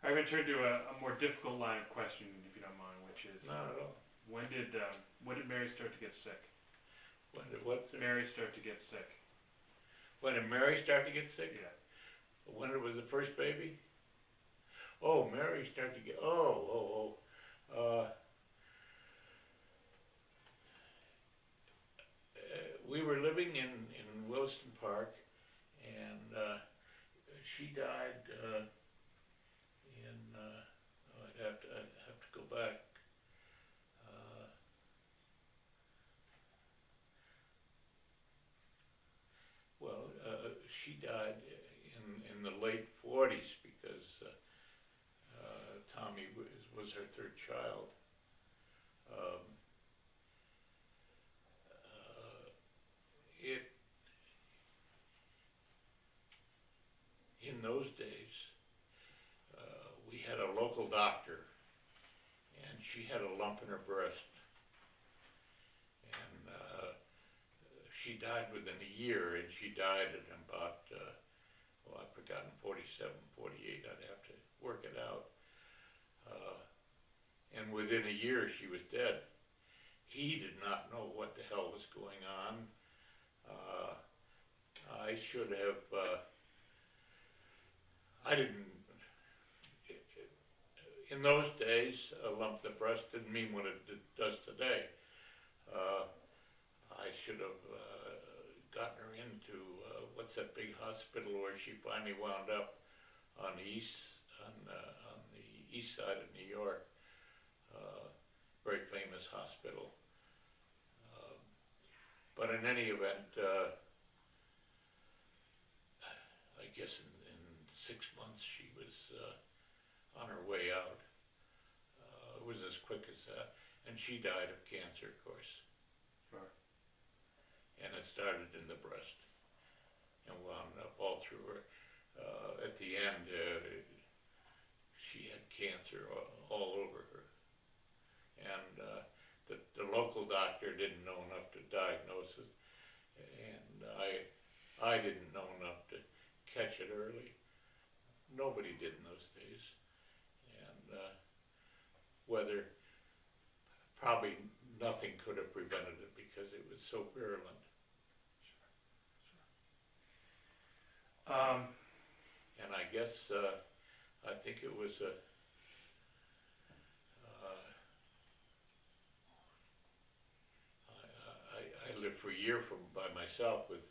I'm going to turn to a more difficult line of questioning, if you don't mind, which is Not at all. when did Mary start to get sick? When did what? Mary start to get sick. When did Mary start to get sick? Yeah. When it was the first baby? Oh, Mary started to get, we were living in Williston Park, and she died I'd have to go back. She died in the late 40s because Tommy was her third child. It in those days we had a local doctor, and she had a lump in her breast, and she died within a year, and she died at about I've forgotten, 47, 48, I'd have to work it out. And within a year she was dead. He did not know what the hell was going on. I should have, I didn't, in those days, a lump in the breast didn't mean what it does today. I should have gotten her into, what's that big hospital where she finally wound up on the east side of New York, very famous hospital. But in any event, I guess in 6 months she was on her way out. It was as quick as that. And she died of cancer, of course. Sure. And it started in the breast and wound up all through her. At the end, she had cancer all over her. And the local doctor didn't know enough to diagnose it, and I didn't know enough to catch it early. Nobody did in those days. And probably nothing could have prevented it because it was so virulent. Sure. And I guess, I think it was I lived for a year by myself with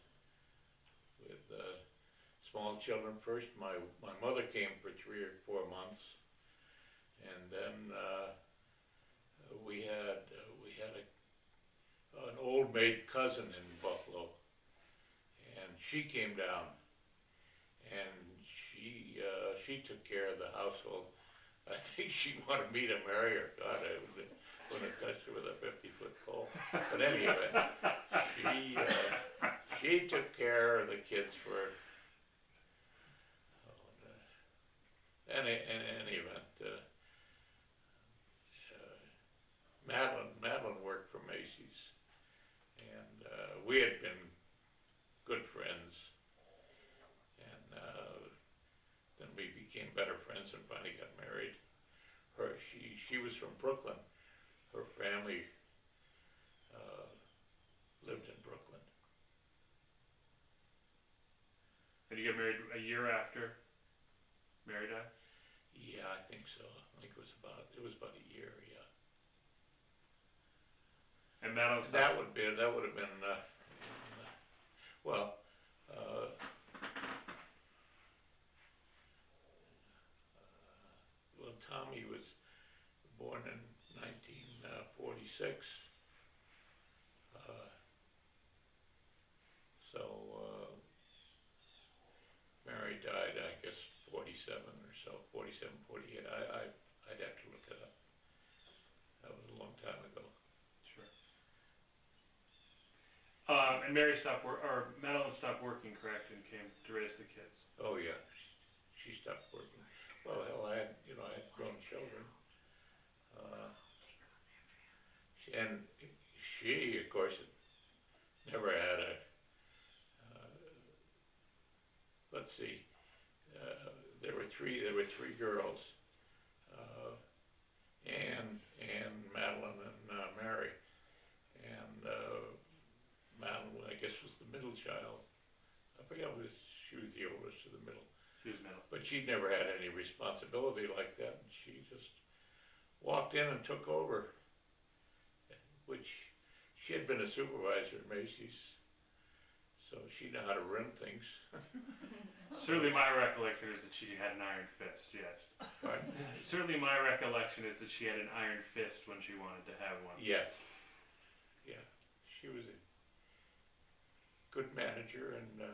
small children first. My mother came for 3 or 4 months, and then we had an old maid cousin in Buffalo, and she came down, and she took care of the household. I think she wanted me to marry her. God, I wouldn't have touched her with a 50-foot pole. But anyway, she took care of the kids for her. In any event, Madeline worked for Macy's, and we had been good friends, and then we became better friends and finally got married. She was from Brooklyn. Her family lived in Brooklyn. And you got married a year after Mary died? Yeah, I think so. I think it was about a year. Yeah. And Madeline's that would have been well. Well, Tommy was born in 1946. Mary died, I guess, 47 or so, 47, 48. I'd have to look it up. That was a long time ago. Sure. And Madeline stopped working, correct, and came to raise the kids. Oh yeah, she stopped working. Well, hell, I had grown children. And she, of course, never had a. Let's see. There were three girls, middle child. I forget what she was the oldest or the middle. She was middle. But she never had any responsibility like that, and she just walked in and took over, which she had been a supervisor at Macy's, so she knew how to run things. Certainly my recollection is that she had an iron fist, yes. Pardon? Certainly my recollection is that she had an iron fist when she wanted to have one. Yes. Yeah, she was a good manager, and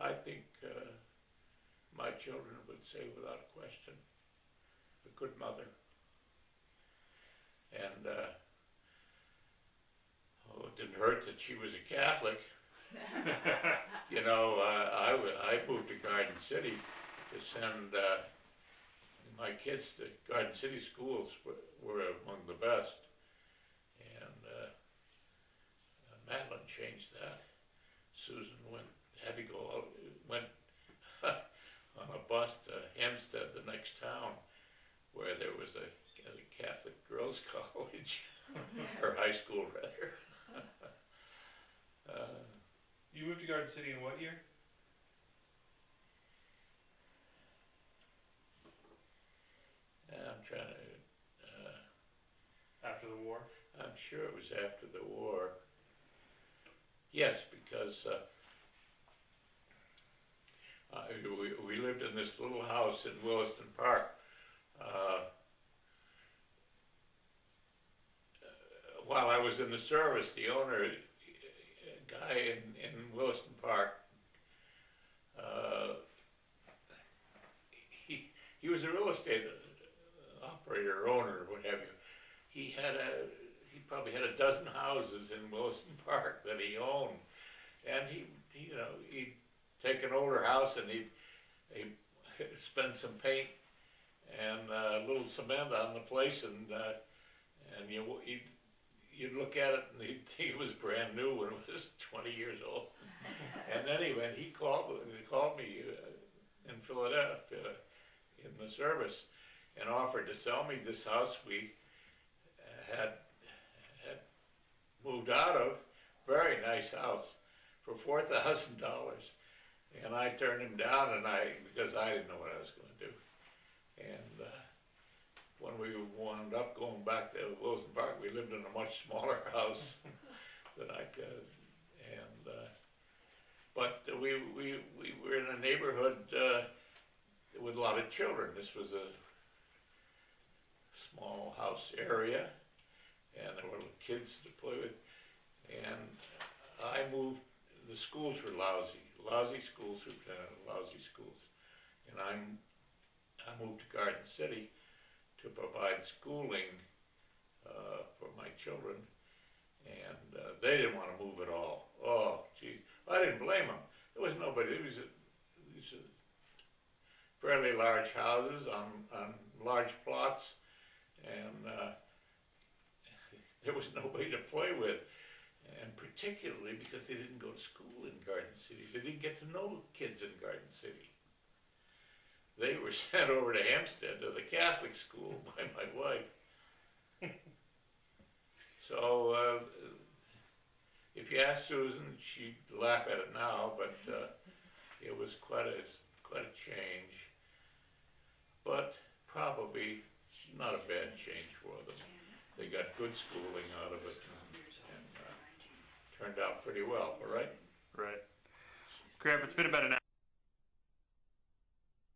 I think my children would say without question, a good mother. And it didn't hurt that she was a Catholic. You know, I moved to Garden City to send my kids to Garden City schools were among the best. And Madeline changed that. Susan had to go went on a bus to Hempstead, the next town, where there was a Catholic girls' college, or high school rather. You moved to Garden City in what year? I'm trying to. After the war? I'm sure it was after the war. Yes, because we lived in this little house in Williston Park. While I was in the service, the owner, a guy in Williston Park, he was a real estate operator, owner, what have you. He probably had a dozen houses in Williston Park that he owned, and he'd take an older house and he'd spend some paint and a little cement on the place, and you'd look at it and he'd think it was brand new when it was 20 years old. And anyway, he called me in Philadelphia in the service and offered to sell me this house we had moved out of, very nice house, for $4,000. And I turned him down, because I didn't know what I was going to do. And when we wound up going back to Wilson Park, we lived in a much smaller house than I could. And but we were in a neighborhood with a lot of children. This was a small house area, and there were kids to play with. And I moved. The schools were lousy schools, lousy schools, and I moved to Garden City to provide schooling for my children, and they didn't want to move at all. Oh, gee, I didn't blame them. There was nobody. These are fairly large houses on large plots, and there was nobody to play with. And particularly because they didn't go to school in Garden City. They didn't get to know kids in Garden City. They were sent over to Hempstead to the Catholic school by my wife. So if you ask Susan, she'd laugh at it now, but it was quite a change. But probably not a bad change for them. They got good schooling out of it. Turned out pretty well, all right? Right. Graham, it's been about an hour.